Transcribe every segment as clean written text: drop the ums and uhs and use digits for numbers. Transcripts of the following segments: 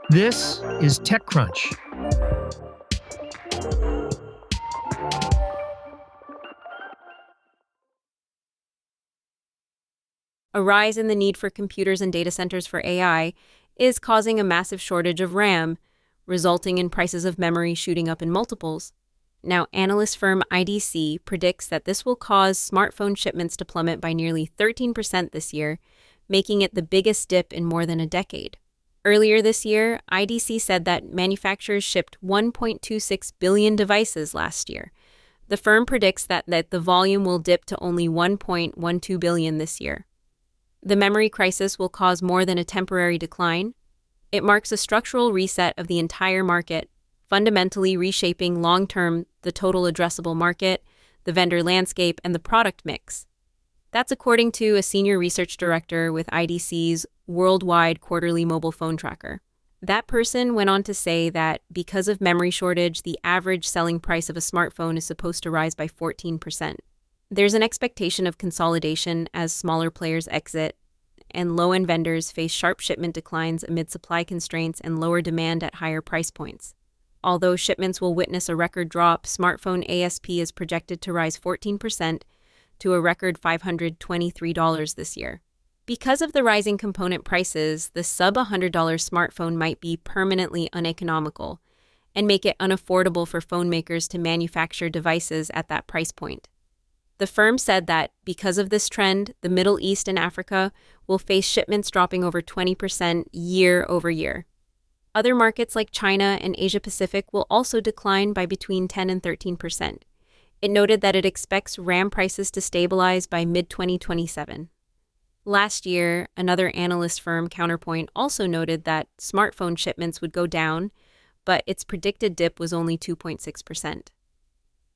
This is TechCrunch. A rise in the need for computers and data centers for AI is causing a massive shortage of RAM, resulting in prices of memory shooting up in multiples. Now, analyst firm IDC predicts that this will cause smartphone shipments to plummet by nearly 13% this year, making it the biggest dip in more than a decade. Earlier this year, IDC said that manufacturers shipped 1.26 billion devices last year. The firm predicts that the volume will dip to only 1.12 billion this year. The memory crisis will cause more than a temporary decline. It marks a structural reset of the entire market, fundamentally reshaping long-term the total addressable market, the vendor landscape, and the product mix. That's according to a senior research director with IDC's worldwide quarterly mobile phone tracker. That person went on to say that because of memory shortage, the average selling price of a smartphone is supposed to rise by 14%. There's an expectation of consolidation as smaller players exit, and low-end vendors face sharp shipment declines amid supply constraints and lower demand at higher price points. Although shipments will witness a record drop, smartphone ASP is projected to rise 14% to a record $523 this year. Because of the rising component prices, the sub-$100 smartphone might be permanently uneconomical and make it unaffordable for phone makers to manufacture devices at that price point. The firm said that because of this trend, the Middle East and Africa will face shipments dropping over 20% year over year. Other markets like China and Asia Pacific will also decline by between 10 and 13%. It noted that it expects RAM prices to stabilize by mid-2027. Last year, another analyst firm, Counterpoint, also noted that smartphone shipments would go down, but its predicted dip was only 2.6%.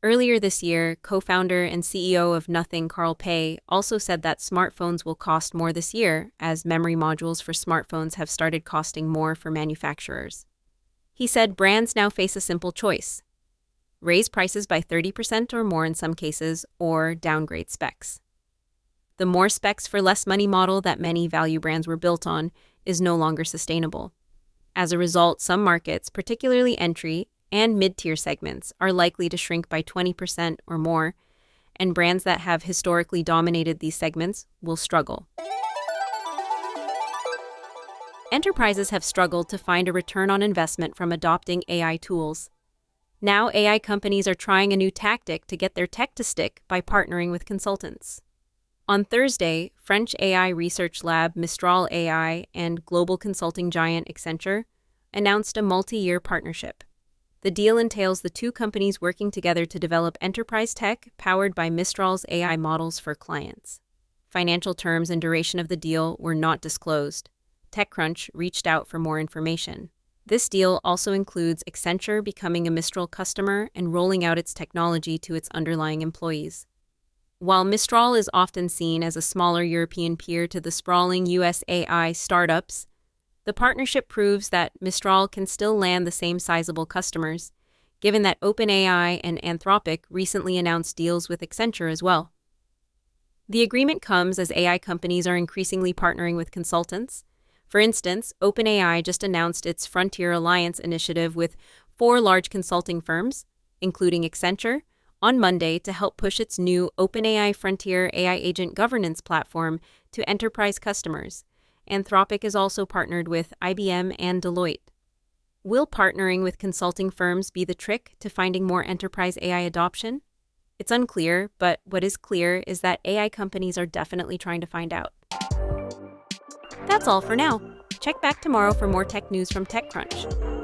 Earlier this year, co-founder and CEO of Nothing, Carl Pei, also said that smartphones will cost more this year as memory modules for smartphones have started costing more for manufacturers. He said brands now face a simple choice: raise prices by 30% or more in some cases, or downgrade specs. The more specs for less money model that many value brands were built on is no longer sustainable. As a result, some markets, particularly entry and mid-tier segments, are likely to shrink by 20% or more, and brands that have historically dominated these segments will struggle. Enterprises have struggled to find a return on investment from adopting AI tools. Now AI companies are trying a new tactic to get their tech to stick by partnering with consultants. On Thursday, French AI research lab Mistral AI and global consulting giant Accenture announced a multi-year partnership. The deal entails the two companies working together to develop enterprise tech powered by Mistral's AI models for clients. Financial terms and duration of the deal were not disclosed. TechCrunch reached out for more information. This deal also includes Accenture becoming a Mistral customer and rolling out its technology to its underlying employees. While Mistral is often seen as a smaller European peer to the sprawling US AI startups, the partnership proves that Mistral can still land the same sizable customers, given that OpenAI and Anthropic recently announced deals with Accenture as well. The agreement comes as AI companies are increasingly partnering with consultants. For instance, OpenAI just announced its Frontier Alliance initiative with 4 large consulting firms, including Accenture, on Monday to help push its new OpenAI Frontier AI agent governance platform to enterprise customers. Anthropic is also partnered with IBM and Deloitte. Will partnering with consulting firms be the trick to finding more enterprise AI adoption? It's unclear, but what is clear is that AI companies are definitely trying to find out. That's all for now. Check back tomorrow for more tech news from TechCrunch.